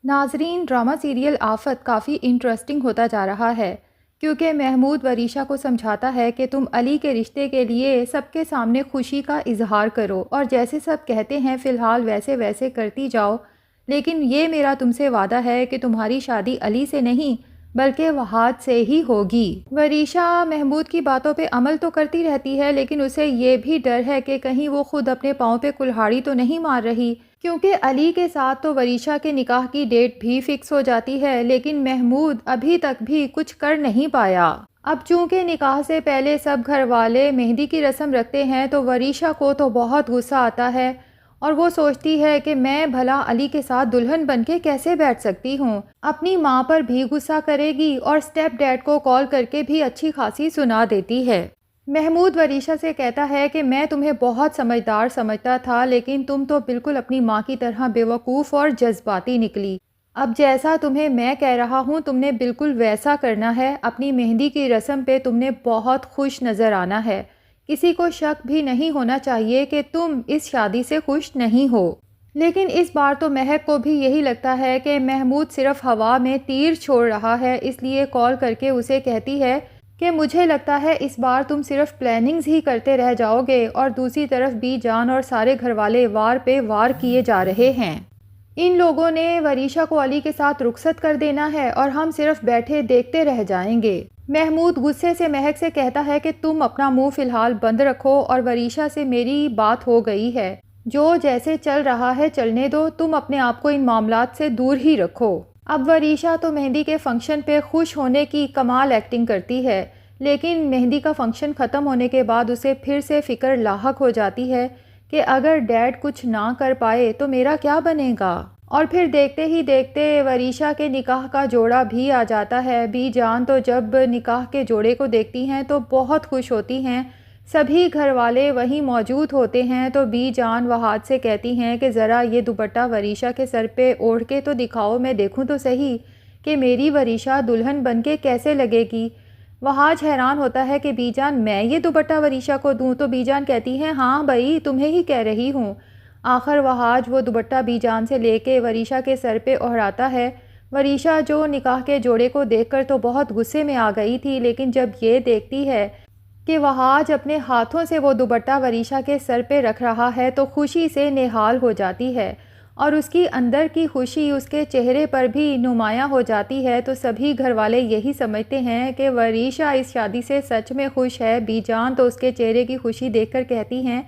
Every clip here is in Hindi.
नाजरीन, ड्रामा सीरियल आफत काफ़ी इंटरेस्टिंग होता जा रहा है क्योंकि महमूद वरीशा को समझाता है कि तुम अली के रिश्ते के लिए सबके सामने खुशी का इजहार करो और जैसे सब कहते हैं फ़िलहाल वैसे वैसे करती जाओ, लेकिन ये मेरा तुमसे वादा है कि तुम्हारी शादी अली से नहीं बल्कि वहाद से ही होगी। वरीशा महमूद की बातों पे अमल तो करती रहती है, लेकिन उसे ये भी डर है कि कहीं वो खुद अपने पाँव पे कुल्हाड़ी तो नहीं मार रही, क्योंकि अली के साथ तो वरीशा के निकाह की डेट भी फिक्स हो जाती है, लेकिन महमूद अभी तक भी कुछ कर नहीं पाया। अब चूंकि निकाह से पहले सब घर वाले मेहंदी की रस्म रखते हैं तो वरीशा को तो बहुत गुस्सा आता है और वो सोचती है कि मैं भला अली के साथ दुल्हन बनके कैसे बैठ सकती हूँ। अपनी माँ पर भी गुस्सा करेगी और स्टेप डैड को कॉल करके भी अच्छी खासी सुना देती है। महमूद वरीशा से कहता है कि मैं तुम्हें बहुत समझदार समझता था, लेकिन तुम तो बिल्कुल अपनी माँ की तरह बेवकूफ़ और जज्बाती निकली। अब जैसा तुम्हें मैं कह रहा हूँ तुमने बिल्कुल वैसा करना है। अपनी मेहंदी की रस्म पे तुमने बहुत खुश नज़र आना है। किसी को शक भी नहीं होना चाहिए कि तुम इस शादी से खुश नहीं हो। लेकिन इस बार तो महक को भी यही लगता है कि महमूद सिर्फ हवा में तीर छोड़ रहा है, इसलिए कॉल करके उसे कहती है कि मुझे लगता है इस बार तुम सिर्फ प्लानिंग्स ही करते रह जाओगे और दूसरी तरफ बी जान और सारे घर वाले वार पे वार किए जा रहे हैं। इन लोगों ने वरीशा को अली के साथ रुखसत कर देना है और हम सिर्फ बैठे देखते रह जाएंगे। महमूद गुस्से से महक से कहता है कि तुम अपना मुंह फिलहाल बंद रखो और वरीशा से मेरी बात हो गई है, जो जैसे चल रहा है चलने दो, तुम अपने आप को इन मामलात से दूर ही रखो। अब वरीशा तो मेहंदी के फंक्शन पे खुश होने की कमाल एक्टिंग करती है, लेकिन मेहंदी का फंक्शन ख़त्म होने के बाद उसे फिर से फ़िक्र लाहक हो जाती है कि अगर डैड कुछ ना कर पाए तो मेरा क्या बनेगा। और फिर देखते ही देखते वरीशा के निकाह का जोड़ा भी आ जाता है। बी जान तो जब निकाह के जोड़े को देखती हैं तो बहुत खुश होती हैं। सभी घर वाले वहीं मौजूद होते हैं तो बी जान वहाद से कहती हैं कि ज़रा ये दुपट्टा वरीशा के सर पे ओढ़ के तो दिखाओ, मैं देखूं तो सही कि मेरी वरीशा दुल्हन बनके कैसे लगेगी। वहाज हैरान होता है कि बीजान मैं ये दुपट्टा वरीशा को दूं, तो बीजान कहती है हाँ भाई तुम्हें ही कह रही हूँ। आखिर वहाज वो दुपट्टा बीजान से लेके वरीशा के सर पे ओढ़ाता है। वरीशा जो निकाह के जोड़े को देखकर तो बहुत गुस्से में आ गई थी, लेकिन जब ये देखती है कि वहाज अपने हाथों से वो दुपट्टा वरीशा के सर पे रख रहा है तो खुशी से निहाल हो जाती है और उसकी अंदर की खुशी उसके चेहरे पर भी नुमायां हो जाती है। तो सभी घर वाले यही समझते हैं कि वरीशा इस शादी से सच में खुश है। बीजान तो उसके चेहरे की खुशी देखकर कहती हैं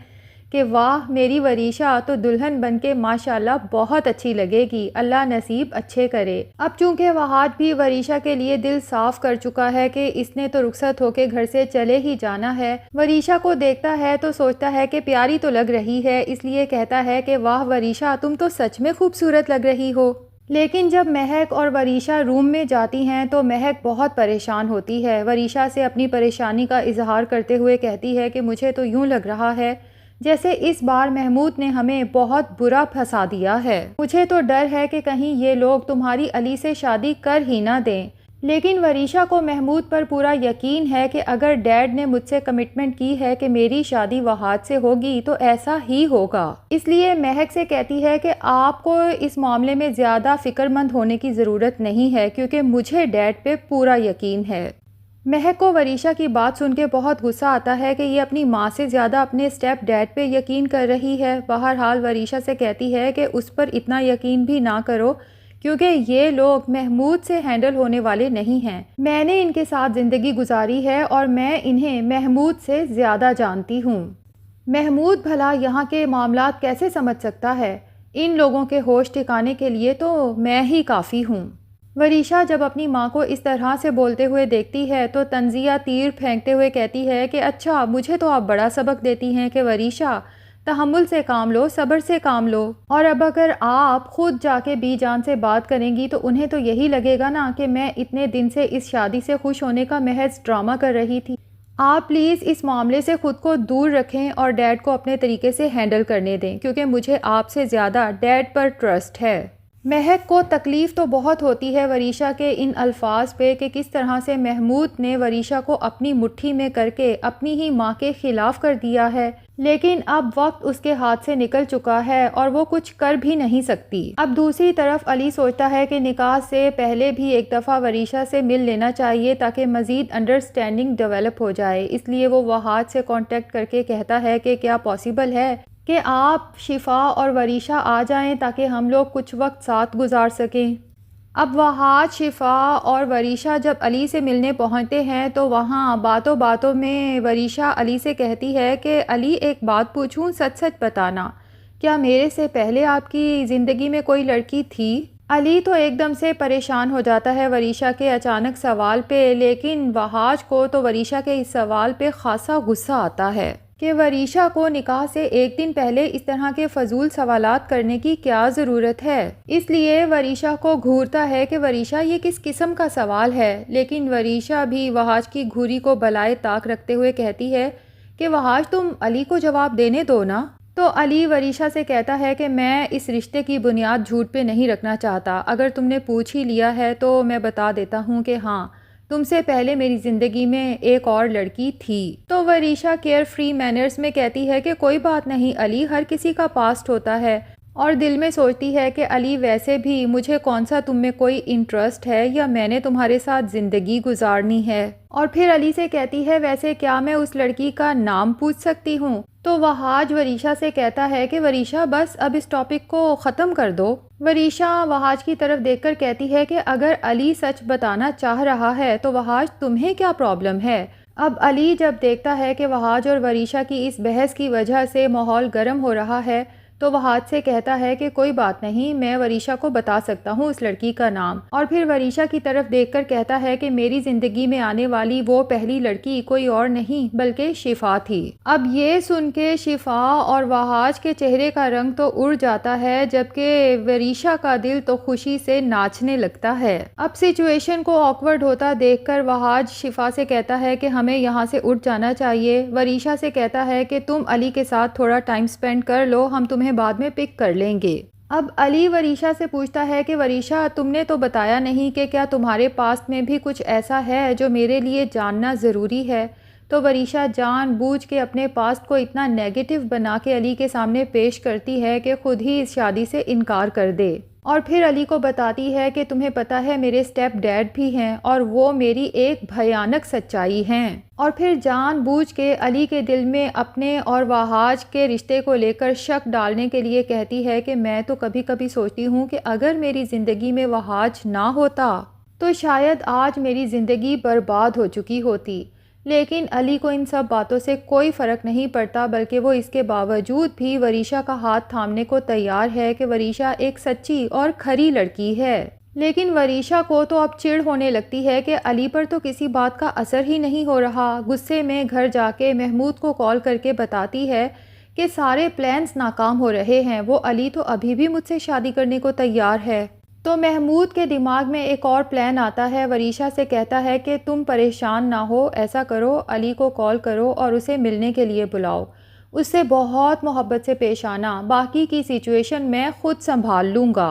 कि वाह मेरी वरीशा तो दुल्हन बनके माशाल्लाह बहुत अच्छी लगेगी, अल्लाह नसीब अच्छे करे। अब चूंकि वहाद भी वरीशा के लिए दिल साफ कर चुका है कि इसने तो रुखसत होके घर से चले ही जाना है, वरीशा को देखता है तो सोचता है कि प्यारी तो लग रही है, इसलिए कहता है कि वाह वरीशा तुम तो सच में खूबसूरत लग रही हो। लेकिन जब महक और वरीशा रूम में जाती हैं तो महक बहुत परेशान होती है। वरीशा से अपनी परेशानी का इजहार करते हुए कहती है कि मुझे तो यूँ लग रहा है जैसे इस बार महमूद ने हमें बहुत बुरा फंसा दिया है। मुझे तो डर है कि कहीं ये लोग तुम्हारी अली से शादी कर ही ना दें। लेकिन वरीशा को महमूद पर पूरा यकीन है कि अगर डैड ने मुझसे कमिटमेंट की है कि मेरी शादी वहाद से होगी तो ऐसा ही होगा। इसलिए महक से कहती है कि आपको इस मामले में ज़्यादा फ़िक्रमंद होने की ज़रूरत नहीं है, क्योंकि मुझे डैड पे पूरा यकीन है। महक को वरीशा की बात सुन के बहुत गुस्सा आता है कि ये अपनी माँ से ज़्यादा अपने स्टेप डैड पे यकीन कर रही है। बहरहाल वरीशा से कहती है कि उस पर इतना यकीन भी ना करो, क्योंकि ये लोग महमूद से हैंडल होने वाले नहीं हैं। मैंने इनके साथ ज़िंदगी गुजारी है और मैं इन्हें महमूद से ज़्यादा जानती हूँ। महमूद भला यहाँ के मामलात कैसे समझ सकता है? इन लोगों के होश ठिकाने के लिए तो मैं ही काफ़ी हूँ। वरीशा जब अपनी माँ को इस तरह से बोलते हुए देखती है तो तंजिया तीर फेंकते हुए कहती है कि अच्छा मुझे तो आप बड़ा सबक देती हैं कि वरीशा तहम्मुल से काम लो, सब्र से काम लो। और अब अगर आप खुद जाके बी जान से बात करेंगी तो उन्हें तो यही लगेगा ना कि मैं इतने दिन से इस शादी से खुश होने का महज ड्रामा कर रही थी। आप प्लीज़ इस मामले से ख़ुद को दूर रखें और डैड को अपने तरीके से हैंडल करने दें, क्योंकि मुझे आपसे ज़्यादा डैड पर ट्रस्ट है। महक को तकलीफ़ तो बहुत होती है वरीशा के इन अल्फाज पे कि किस तरह से महमूद ने वरीशा को अपनी मुट्ठी में करके अपनी ही माँ के ख़िलाफ़ कर दिया है, लेकिन अब वक्त उसके हाथ से निकल चुका है और वो कुछ कर भी नहीं सकती। अब दूसरी तरफ अली सोचता है कि निकाह से पहले भी एक दफ़ा वरीशा से मिल लेना चाहिए ताकि मज़ीद अंडरस्टैंडिंग डेवलप हो जाए। इसलिए वो वहाज से कांटेक्ट करके कहता है कि क्या पॉसिबल है कि आप शिफा और वरीशा आ जाएं ताकि हम लोग कुछ वक्त साथ गुजार सकें। अब वहाज, शिफा और वरीशा जब अली से मिलने पहुंचते हैं तो वहाँ बातों बातों में वरीशा अली से कहती है कि अली एक बात पूछूं, सच सच बताना, क्या मेरे से पहले आपकी ज़िंदगी में कोई लड़की थी? अली तो एकदम से परेशान हो जाता है वरीशा के अचानक सवाल पे, लेकिन वहाज को तो वरीशा के इस सवाल पे ख़ासा गुस्सा आता है कि वरीशा को निकाह से एक दिन पहले इस तरह के फजूल सवालात करने की क्या ज़रूरत है। इसलिए वरीशा को घूरता है कि वरीशा ये किस किस्म का सवाल है, लेकिन वरीशा भी वहाज की घूरी को बलाए ताक रखते हुए कहती है कि वहाज तुम अली को जवाब देने दो ना। तो अली वरीशा से कहता है कि मैं इस रिश्ते की बुनियाद झूठ पे नहीं रखना चाहता, अगर तुमने पूछ ही लिया है तो मैं बता देता हूँ कि हाँ, तुमसे पहले मेरी ज़िंदगी में एक और लड़की थी। तो वरीशा केयर फ्री मैनर्स में कहती है कि कोई बात नहीं अली, हर किसी का पास्ट होता है, और दिल में सोचती है कि अली वैसे भी मुझे कौन सा तुम में कोई इंटरेस्ट है या मैंने तुम्हारे साथ ज़िंदगी गुजारनी है। और फिर अली से कहती है वैसे क्या मैं उस लड़की का नाम पूछ सकती हूँ? तो वहाज वरीशा से कहता है कि वरीशा बस अब इस टॉपिक को ख़त्म कर दो। वरीशा वहाज की तरफ देखकर कहती है कि अगर अली सच बताना चाह रहा है तो वहाज तुम्हें क्या प्रॉब्लम है? अब अली जब देखता है कि वहाज और वरीशा की इस बहस की वजह से माहौल गर्म हो रहा है तो वहाज से कहता है कि कोई बात नहीं, मैं वरीशा को बता सकता हूँ उस लड़की का नाम। और फिर वरीशा की तरफ देखकर कहता है कि मेरी ज़िंदगी में आने वाली वो पहली लड़की कोई और नहीं बल्कि शिफा थी। अब ये सुन के शिफा और वहाज के चेहरे का रंग तो उड़ जाता है, जबकि वरीशा का दिल तो खुशी से नाचने लगता है। अब सिचुएशन को ऑकवर्ड होता देखकर वहाज शिफा से कहता है कि हमें यहाँ से उठ जाना चाहिए। वरीशा से कहता है कि तुम अली के साथ थोड़ा टाइम स्पेंड कर लो, हम तुम्हें बाद में पिक कर लेंगे। अब अली वरीशा से पूछता है कि वरीशा तुमने तो बताया नहीं कि क्या तुम्हारे पास में भी कुछ ऐसा है जो मेरे लिए जानना ज़रूरी है। तो वरीशा जानबूझ के अपने पास्ट को इतना नेगेटिव बना के अली के सामने पेश करती है कि खुद ही इस शादी से इनकार कर दे, और फिर अली को बताती है कि तुम्हें पता है मेरे स्टेप डैड भी हैं और वो मेरी एक भयानक सच्चाई हैं। और फिर जानबूझ के अली के दिल में अपने और वहाज के रिश्ते को लेकर शक डालने के लिए कहती है कि मैं तो कभी कभी सोचती हूँ कि अगर मेरी ज़िंदगी में वहाज ना होता तो शायद आज मेरी ज़िंदगी बर्बाद हो चुकी होती। लेकिन अली को इन सब बातों से कोई फ़र्क नहीं पड़ता, बल्कि वो इसके बावजूद भी वरीशा का हाथ थामने को तैयार है कि वरीशा एक सच्ची और खरी लड़की है। लेकिन वरीशा को तो अब चिढ़ होने लगती है कि अली पर तो किसी बात का असर ही नहीं हो रहा। गुस्से में घर जाके महमूद को कॉल करके बताती है कि सारे प्लान्स नाकाम हो रहे हैं, वो अली तो अभी भी मुझसे शादी करने को तैयार है। तो महमूद के दिमाग में एक और प्लान आता है। वरीशा से कहता है कि तुम परेशान ना हो, ऐसा करो अली को कॉल करो और उसे मिलने के लिए बुलाओ, उससे बहुत मोहब्बत से पेश आना, बाकी की सिचुएशन मैं खुद संभाल लूँगा।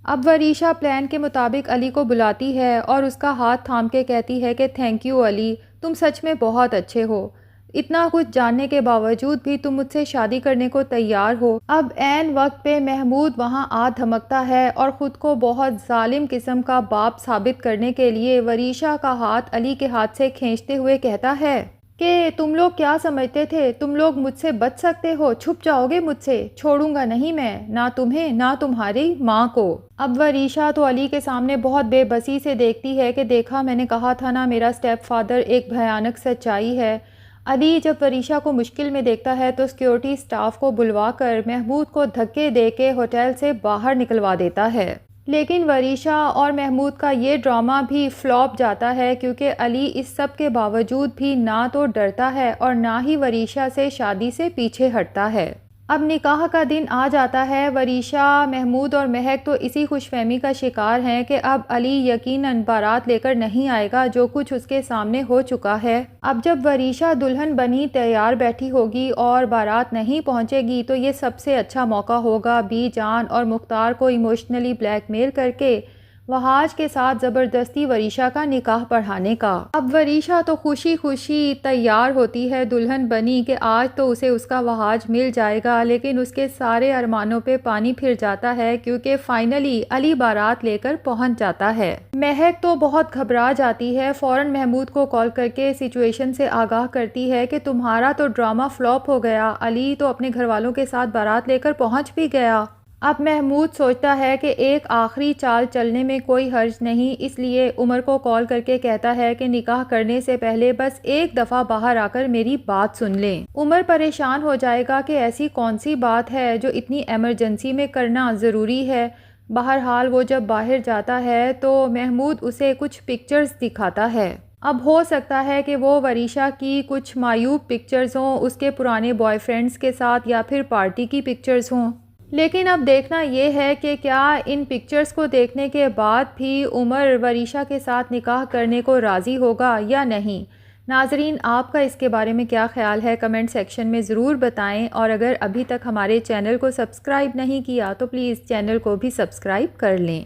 अब वरीशा प्लान के मुताबिक अली को बुलाती है और उसका हाथ थाम के कहती है कि थैंक यू अली, तुम सच में बहुत अच्छे हो, इतना कुछ जानने के बावजूद भी तुम मुझसे शादी करने को तैयार हो। अब ऐन वक्त पे महमूद वहाँ आ धमकता है और ख़ुद को बहुत जालिम किस्म का बाप साबित करने के लिए वरीशा का हाथ अली के हाथ से खींचते हुए कहता है कि तुम लोग क्या समझते थे, तुम लोग मुझसे बच सकते हो, छुप जाओगे मुझसे, छोड़ूंगा नहीं मैं, ना तुम्हें ना तुम्हारी माँ को। अब वरीशा तो अली के सामने बहुत बेबसी से देखती है कि देखा मैंने कहा था ना, मेरा स्टेप फादर एक भयानक सच्चाई है। अली जब वरीशा को मुश्किल में देखता है तो सिक्योरिटी स्टाफ को बुलवाकर महमूद को धक्के देके होटल से बाहर निकलवा देता है। लेकिन वरीशा और महमूद का ये ड्रामा भी फ्लॉप जाता है, क्योंकि अली इस सब के बावजूद भी ना तो डरता है और ना ही वरीशा से शादी से पीछे हटता है। अब निकाह का दिन आ जाता है। वरीशा, महमूद और महक तो इसी खुशफहमी का शिकार हैं कि अब अली यकीनन बारात लेकर नहीं आएगा, जो कुछ उसके सामने हो चुका है। अब जब वरीशा दुल्हन बनी तैयार बैठी होगी और बारात नहीं पहुंचेगी, तो ये सबसे अच्छा मौका होगा बीजान और मुख्तार को इमोशनली ब्लैकमेल करके वहाज के साथ ज़बरदस्ती वरीशा का निकाह पढ़ाने का। अब वरीशा तो खुशी खुशी तैयार होती है दुल्हन बनी कि आज तो उसे उसका वहाज मिल जाएगा, लेकिन उसके सारे अरमानों पे पानी फिर जाता है क्योंकि फाइनली अली बारात लेकर पहुंच जाता है। महक तो बहुत घबरा जाती है, फ़ौरन महमूद को कॉल करके सिचुएशन से आगाह करती है कि तुम्हारा तो ड्रामा फ्लॉप हो गया, अली तो अपने घर वालों के साथ बारात लेकर पहुंच भी गया। अब महमूद सोचता है कि एक आखिरी चाल चलने में कोई हर्ज नहीं, इसलिए उमर को कॉल करके कहता है कि निकाह करने से पहले बस एक दफ़ा बाहर आकर मेरी बात सुन लें। उमर परेशान हो जाएगा कि ऐसी कौन सी बात है जो इतनी एमरजेंसी में करना ज़रूरी है। बहरहाल वो जब बाहर जाता है तो महमूद उसे कुछ पिक्चर्स दिखाता है। अब हो सकता है कि वो वरीशा की कुछ मायूब पिक्चर्स हों, उसके पुराने बॉयफ्रेंड्स के साथ, या फिर पार्टी की पिक्चर्स हों। लेकिन अब देखना ये है कि क्या इन पिक्चर्स को देखने के बाद भी उमर वरीशा के साथ निकाह करने को राज़ी होगा या नहीं। नाजरीन, आपका इसके बारे में क्या ख्याल है, कमेंट सेक्शन में ज़रूर बताएं, और अगर अभी तक हमारे चैनल को सब्सक्राइब नहीं किया तो प्लीज़ चैनल को भी सब्सक्राइब कर लें।